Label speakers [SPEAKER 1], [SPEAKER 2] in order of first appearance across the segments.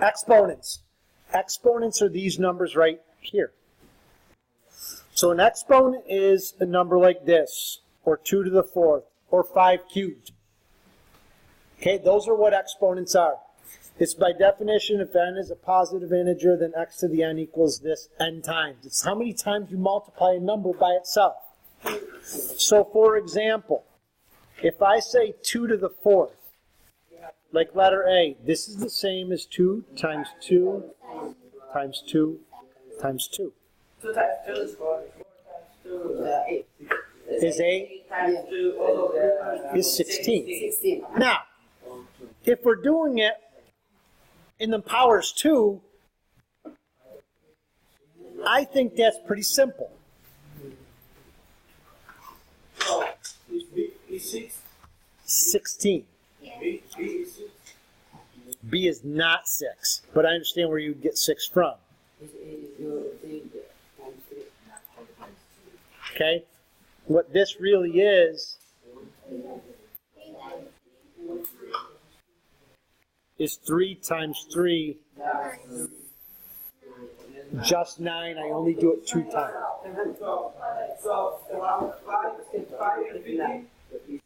[SPEAKER 1] Exponents. Exponents are these numbers right here. So an exponent is a number like this, or 2 to the 4th, or 5 cubed. Okay, those are what exponents are. It's by definition, if n is a positive integer, then x to the n equals this n times. It's how many times you multiply a number by itself. So for example, if I say 2 to the 4th, like letter A, this is the same as 2 times 2 times 2 times 2.
[SPEAKER 2] 2 times 2 is 4. 4 times 2
[SPEAKER 1] Is 8.
[SPEAKER 2] 8 times 2
[SPEAKER 1] Is 16. Now, if we're doing it in the powers 2, I think that's pretty simple.
[SPEAKER 3] So, is B is 6?
[SPEAKER 1] 16.
[SPEAKER 3] B is 6?
[SPEAKER 1] B is not 6, but I understand where you get 6 from. Okay? What this really is 3 times 3, just 9. I only do it 2 times.
[SPEAKER 3] So 5 and 15?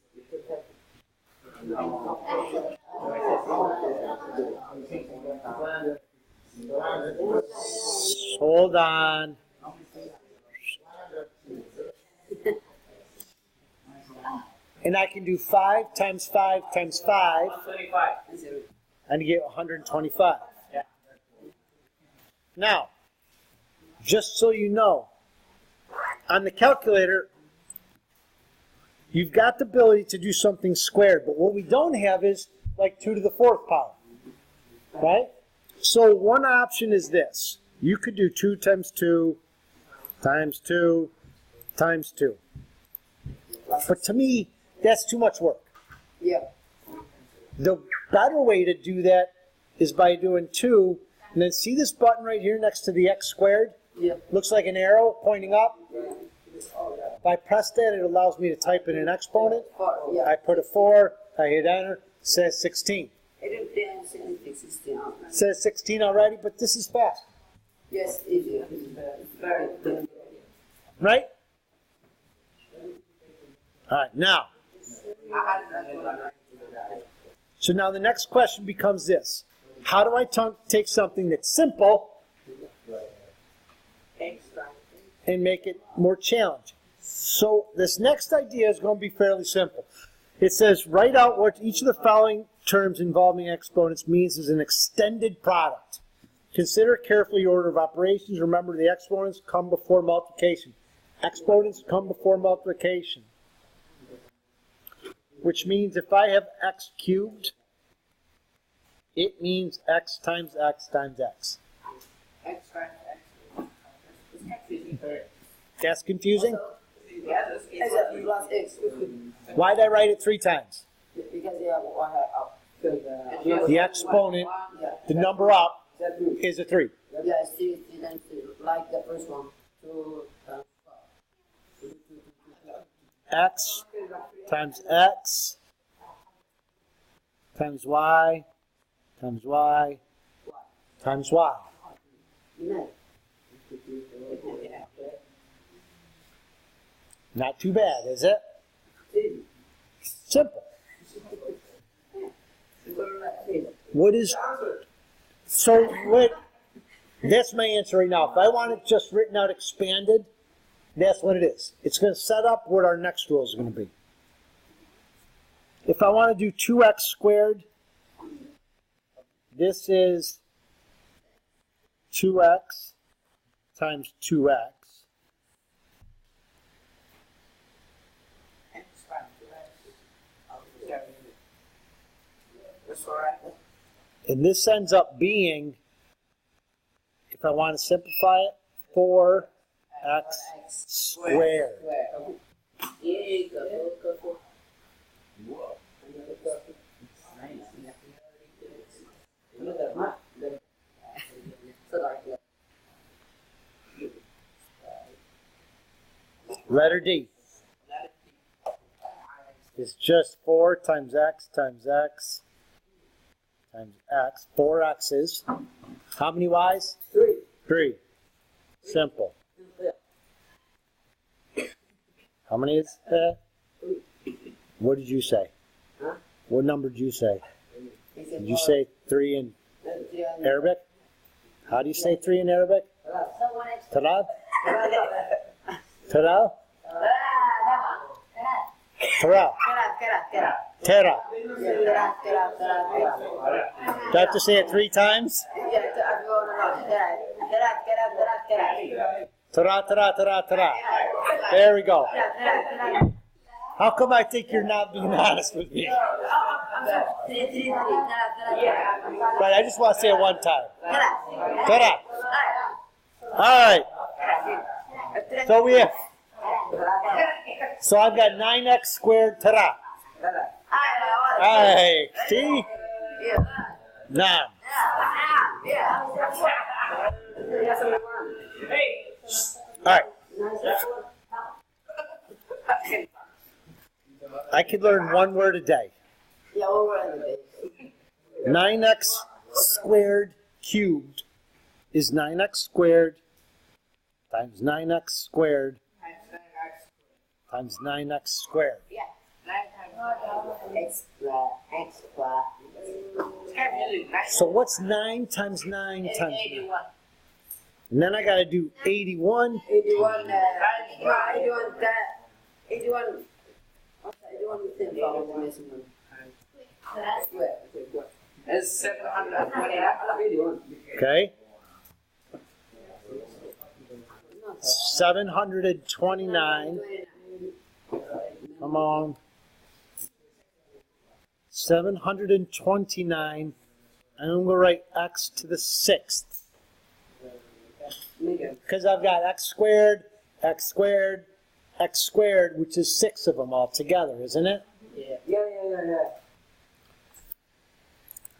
[SPEAKER 1] Hold on. And I can do 5 times 5 times 5.
[SPEAKER 2] 125.
[SPEAKER 1] And you get 125.
[SPEAKER 2] Yeah.
[SPEAKER 1] Now, just so you know, on the calculator, you've got the ability to do something squared, but what we don't have is like 2 to the 4th power. Right? So one option is this. You could do 2 times 2 times 2 times 2. But to me, that's too much work.
[SPEAKER 4] Yeah.
[SPEAKER 1] The better way to do that is by doing 2, and then see this button right here next to the x squared?
[SPEAKER 4] Yeah.
[SPEAKER 1] Looks like an arrow pointing up. If I press that, it allows me to type in an exponent.
[SPEAKER 4] Yeah.
[SPEAKER 1] I put a 4, I hit enter, it says 16.
[SPEAKER 4] It didn't say anything 16.
[SPEAKER 1] It says 16 already, but this is fast.
[SPEAKER 4] Yes, it is. Very good.
[SPEAKER 1] Right? Alright, now. So now the next question becomes this. How do I take something that's simple and make it more challenging? So this next idea is going to be fairly simple. It says, write out what each of the following terms involving exponents means as an extended product. Consider carefully your order of operations. Remember, the exponents come before multiplication. Exponents come before multiplication. Which means if I have x cubed, it means x times x times x.
[SPEAKER 2] X times X.
[SPEAKER 1] That's confusing?
[SPEAKER 4] X plus X.
[SPEAKER 1] Why did I write it 3 times?
[SPEAKER 4] Because they have one up.
[SPEAKER 1] The exponent, the number up, is a 3.
[SPEAKER 4] Yeah, it's 3 times 3, like the first one. 2 times 5.
[SPEAKER 1] X times x times y times y times y. Not too bad, is it? Simple. What is... So, what... That's my answer right now. If I want it just written out expanded, that's what it is. It's going to set up what our next rule is going to be. If I want to do 2x squared, this is 2x times 2x. And this ends up being, if I want to simplify it, 4x squared. Letter D is just 4 times x times x times x, 4 x's. How many y's?
[SPEAKER 2] 3.
[SPEAKER 1] 3. Simple. How many is that? What did you say?
[SPEAKER 2] Huh?
[SPEAKER 1] What number did you say?
[SPEAKER 2] He said
[SPEAKER 1] Did you say 3 in Arabic? How do you say 3 in Arabic? Tara? Tara? Tara. Tara. Do I have to say it 3 times? Tara, tara, tara, tara. There we go. How come I think you're not being honest with me? Right, I just want to say it one time. Tara. All right. So I've got 9x squared. Tara. All right. See? Nah. All right. I could learn one word a day. 9x squared cubed is 9x squared times 9x squared times 9x squared. So what's 9 times 9 times 9? And then I got to do 81.
[SPEAKER 2] 81 It's 729.
[SPEAKER 1] Okay. 729. Come on. 729. And I'm going to write x to the 6th. Because I've got x squared, x squared, x squared, which is 6 of them all together, isn't it?
[SPEAKER 2] Yeah.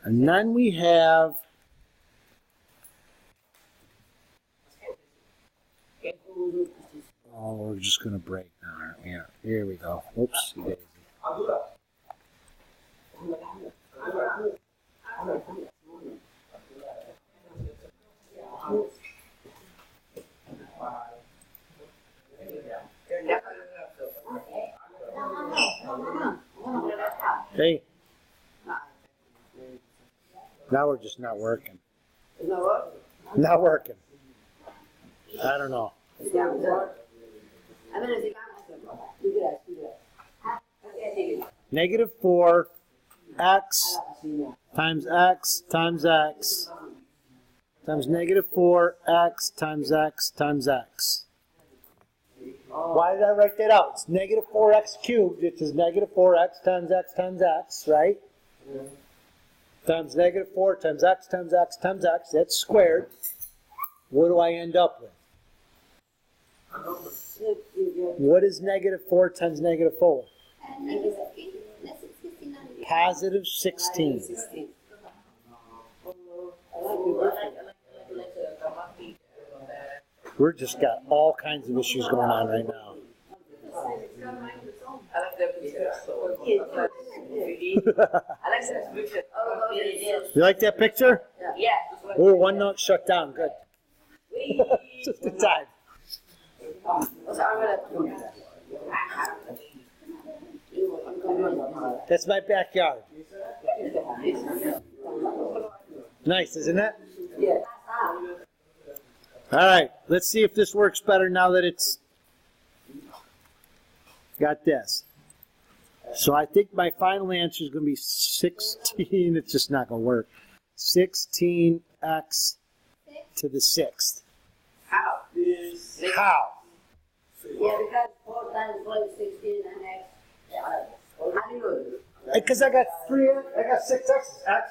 [SPEAKER 1] And then we have we're just going to break now, aren't we? Here we go. Oops. Hey. Now we're just not working. Not working. I don't know. Negative 4 x times x times x times negative 4 x times x times x. Why did I write that out? It's negative 4x cubed, which is negative 4x times x, right? Times negative 4 times x times x times x. That's squared. What do I end up with? What is negative 4 times negative 4? Positive 16. We're just got all kinds of issues going on right now. You like that picture?
[SPEAKER 2] Yeah.
[SPEAKER 1] Oh, one note shut down. Good. Just in time. That's my backyard. Nice, isn't it?
[SPEAKER 2] Yeah.
[SPEAKER 1] All right, let's see if this works better now that it's got this. So I think my final answer is going to be 16. It's just not going to work. 16x to the 6th.
[SPEAKER 2] How?
[SPEAKER 1] How?
[SPEAKER 4] Yeah, because 4 times 4 is 16 and x. How do you know?
[SPEAKER 1] Because I got 6x's. X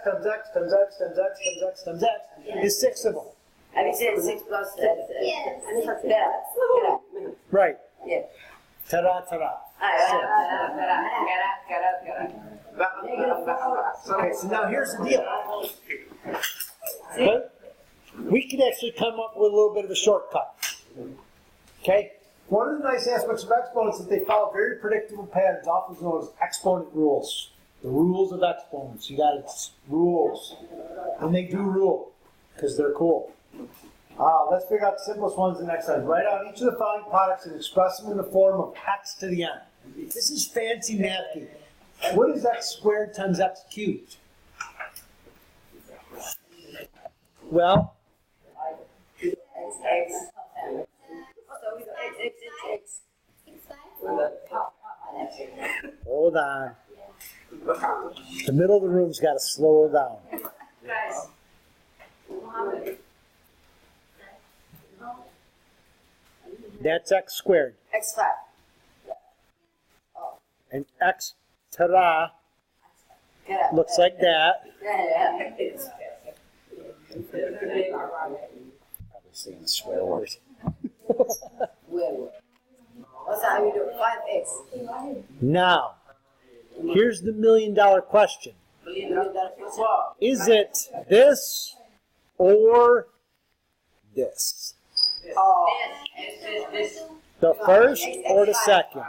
[SPEAKER 1] times x times x times x times x times x is 6 of them.
[SPEAKER 2] And he said 6 plus 6.
[SPEAKER 4] Yes.
[SPEAKER 2] And it's yeah.
[SPEAKER 1] Right.
[SPEAKER 2] Yeah.
[SPEAKER 1] Ta-da, ta-da. Okay, so now here's the deal. But we can actually come up with a little bit of a shortcut. Okay? One of the nice aspects of exponents is that they follow very predictable patterns, often known as exponent rules. The rules of exponents. You got its rules. And they do rule, because they're cool. Let's figure out the simplest ones in the next slide. Write out each of the following products and express them in the form of x to the n. This is fancy math. What is x squared times x cubed? Well, hold on. The middle of the room's got to slow down.
[SPEAKER 2] Guys.
[SPEAKER 1] That's x squared.
[SPEAKER 2] X5.
[SPEAKER 1] And x ta-da looks like that. Probably saying a swear word.
[SPEAKER 2] What's that? We do 5x.
[SPEAKER 1] Now, here's the $1 million question. Is it this or this?
[SPEAKER 2] Oh.
[SPEAKER 1] The first or the second?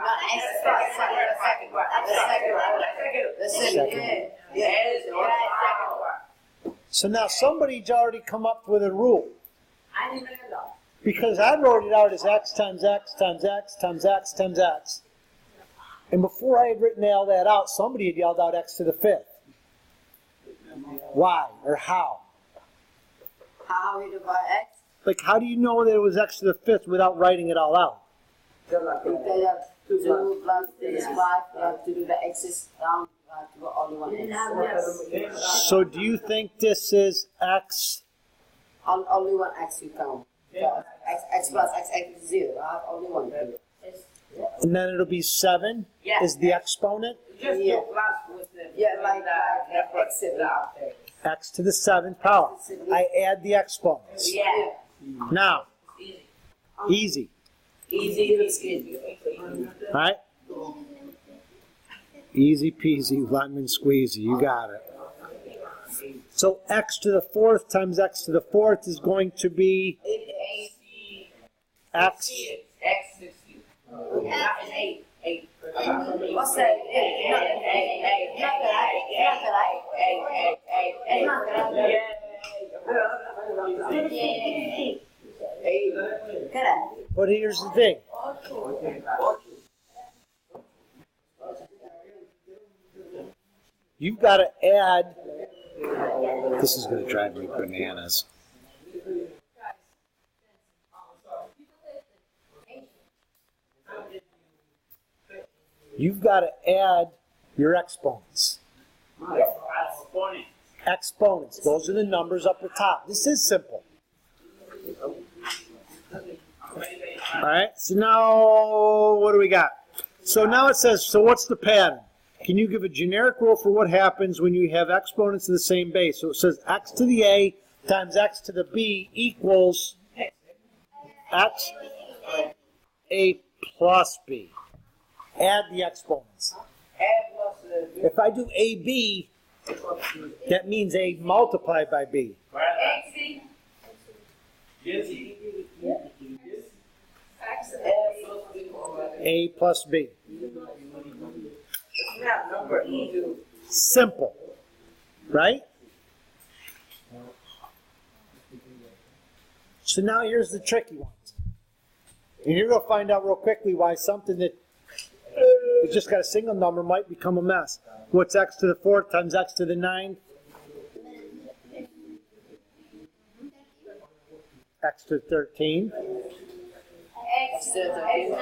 [SPEAKER 2] The second.
[SPEAKER 1] So now somebody's already come up with a rule. Because I wrote it out as x times x times x times x times x. And before I had written all that out, somebody had yelled out x to the fifth. Why or how?
[SPEAKER 2] How we divide x?
[SPEAKER 1] Like, how do you know that it was x to the fifth without writing it all out?
[SPEAKER 2] Because you have 2 plus this 5, you have to do the x's down, you have to go only one x.
[SPEAKER 1] So do you think this is x?
[SPEAKER 2] Only one x you count. So x plus x is 0. I have only one.
[SPEAKER 1] And then it'll be 7 is the exponent?
[SPEAKER 2] Just yeah, like x
[SPEAKER 1] X to the 7th power. I add the exponents.
[SPEAKER 2] Yeah.
[SPEAKER 1] Now, easy.
[SPEAKER 2] Easy.
[SPEAKER 1] Right? Easy peasy, lemon squeezy. You got it. So x to the 4th times x to the 4th is going to be x.
[SPEAKER 2] What's that?
[SPEAKER 1] But here's the thing. You've got to add. This is going to drive me bananas. You've got to add your exponents. Exponents. Those are the numbers up the top. This is simple. All right. So now, what do we got? So now it says, so what's the pattern? Can you give a generic rule for what happens when you have exponents of the same base? So it says x to the a times x to the b equals x a plus b. Add the exponents. If I do AB, that means A multiplied by B. A plus B. Simple. Right? So now here's the tricky ones. And you're going to find out real quickly why something that it's just got a single number might become a mess. What's x to the 4th times x to the 9th? X to the 13.
[SPEAKER 2] X to the 9.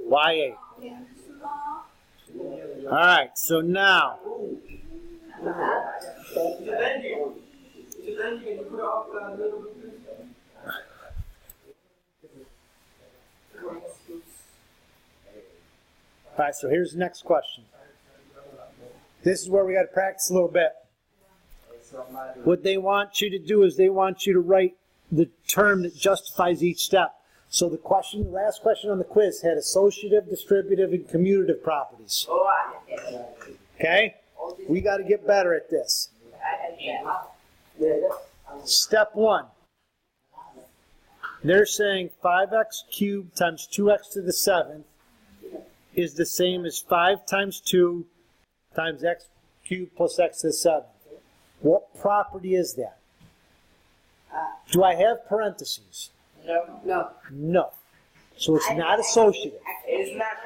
[SPEAKER 1] Y8. All right, so now. All right, so here's the next question. This is where we got to practice a little bit. What they want you to do is they want you to write the term that justifies each step. So the question, the last question on the quiz had associative, distributive, and commutative properties. Okay? We got to get better at this. Step 1. They're saying 5x cubed times 2x to the 7th is the same as 5 times 2 times x cubed plus x to the 7th. What property is that? Do I have parentheses?
[SPEAKER 2] No.
[SPEAKER 1] No. So it's not associative.
[SPEAKER 3] It's not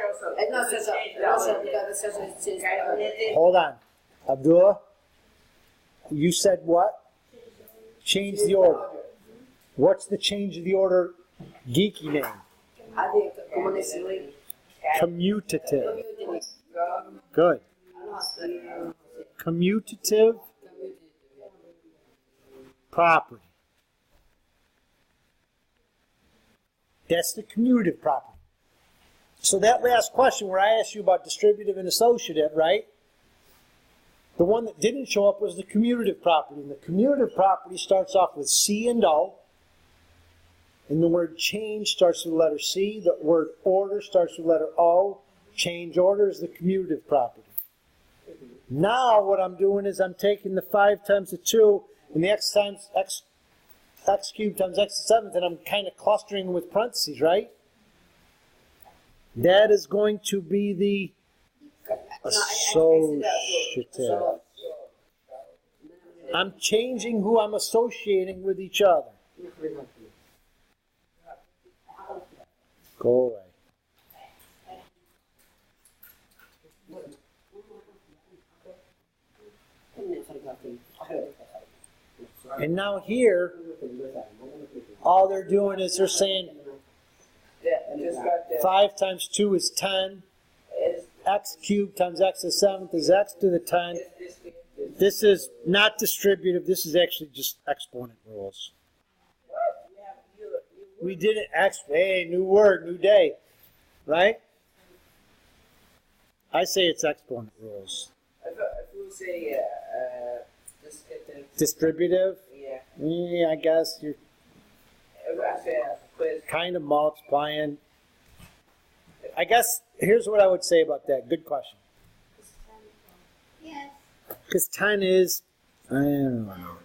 [SPEAKER 1] Hold on. Abdullah, you said what? Change the order. What's the change of the order geeky name? Commutative. Good. Commutative property. That's the commutative property. So that last question where I asked you about distributive and associative, right? The one that didn't show up was the commutative property. And the commutative property starts off with C and O. And the word change starts with the letter C. The word order starts with the letter O. Change order is the commutative property. Now what I'm doing is I'm taking the 5 times the 2 and the x times x cubed times x to the 7th, and I'm kind of clustering with parentheses, right? That is going to be the associative. I'm changing who I'm associating with each other. Go away. And now here, all they're doing is they're saying 5 times 2 is 10. X cubed times x to the 7th is x to the 10. This is not distributive. This is actually just exponent rules. We did it. Hey, new word, new day. Right? I say it's exponent rules.
[SPEAKER 3] If you say
[SPEAKER 1] Distributive? Yeah, I guess you're kind of multiplying. I guess here's what I would say about that. Good question.
[SPEAKER 4] Yes.
[SPEAKER 1] Because 10 is, I don't know.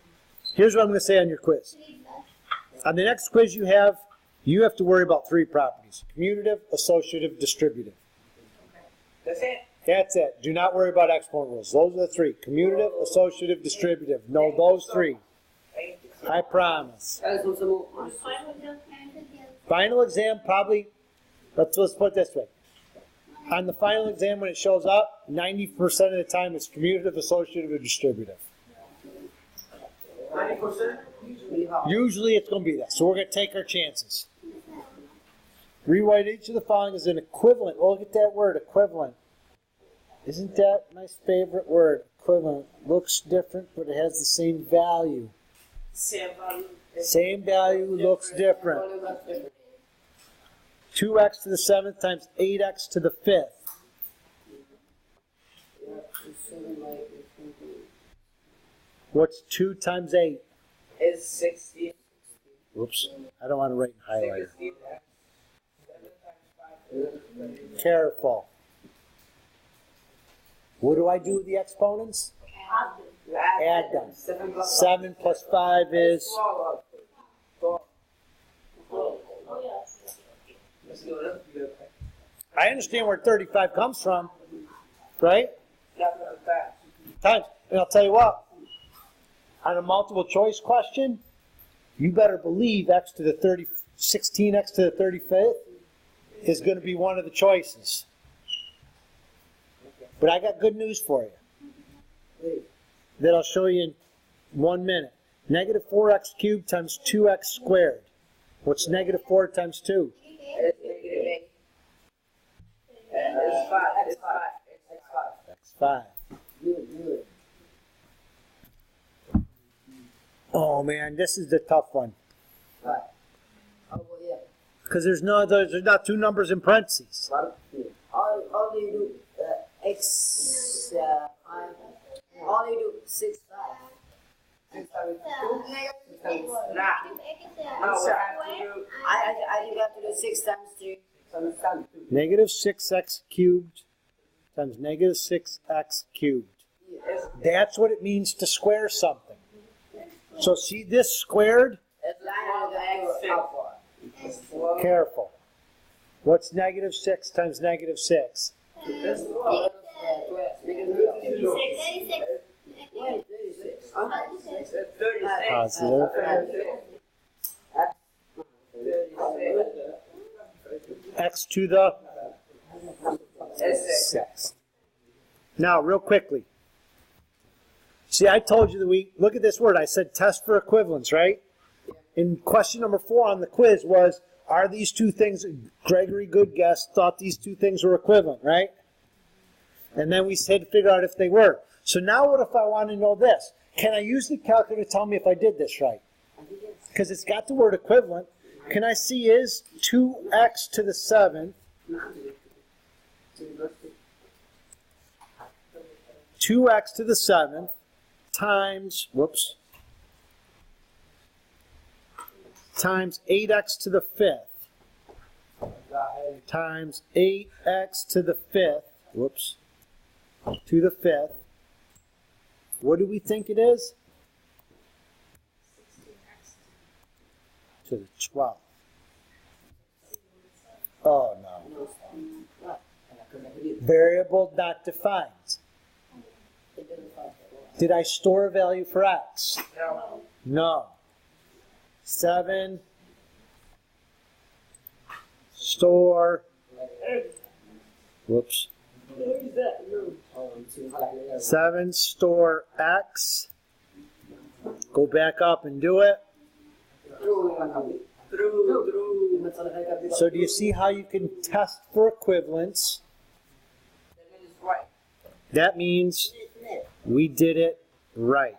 [SPEAKER 1] Here's what I'm going to say on your quiz. On the next quiz you have to worry about 3 properties. Commutative, associative, distributive.
[SPEAKER 3] That's it.
[SPEAKER 1] That's it. Do not worry about exponent rules. Those are the 3. Commutative, associative, distributive. Know those 3. I promise. Final exam probably, let's put it this way. On the final exam when it shows up, 90% of the time it's commutative, associative, or distributive.
[SPEAKER 3] 90%?
[SPEAKER 1] Usually it's going to be that. So we're going to take our chances. Rewrite each of the following as an equivalent. Oh, look at that word, equivalent. Isn't that my favorite word? Equivalent. Looks different, but it has the same value.
[SPEAKER 3] Same value.
[SPEAKER 1] Same value, looks different. 2x to the 7th times 8x to the 5th. What's 2 times 8?
[SPEAKER 3] Is 16.
[SPEAKER 1] Whoops. I don't want to write in highlighter.
[SPEAKER 3] 16.
[SPEAKER 1] Careful. What do I do with the exponents? Add them. 7 plus 5 is... I understand where 35 comes from, right? Times. And I'll tell you what, on a multiple choice question, you better believe x to the 16x to the 35th is going to be one of the choices. But I got good news for you that I'll show you in 1 minute. Negative 4x cubed times 2x squared. What's negative 4 times 2?
[SPEAKER 3] It's 5.
[SPEAKER 1] That's 5. Oh man, this is the tough one. Because there's not 2 numbers in parentheses.
[SPEAKER 2] All you do x all you do 6 5. I think I have to do 6 times 3.
[SPEAKER 1] Negative 6x cubed times negative 6x cubed. That's what it means to square something. So see this squared?
[SPEAKER 3] It's a small X.
[SPEAKER 1] Careful. What's negative 6 times negative 6?
[SPEAKER 3] This
[SPEAKER 2] Negative 36.
[SPEAKER 1] Positive. X to the
[SPEAKER 3] It's
[SPEAKER 1] 6. Now, real quickly. See, I told you that look at this word. I said test for equivalence, right? And question number 4 on the quiz was, are these two things, Gregory Goodguess thought these two things were equivalent, right? And then we had to figure out if they were. So now what if I want to know this? Can I use the calculator to tell me if I did this right? Because it's got the word equivalent. Can I see is 2x to the 7th 2x to the 7th times, times 8x to the 5th times 8x to the 5th, to the 5th. What do we think it is? To the 12th. Oh, no. Variable not defined. Did I store a value for x? No. 7 store 7 store x. Go back up and do it. So do you see how you can test for equivalence? That means we did it right.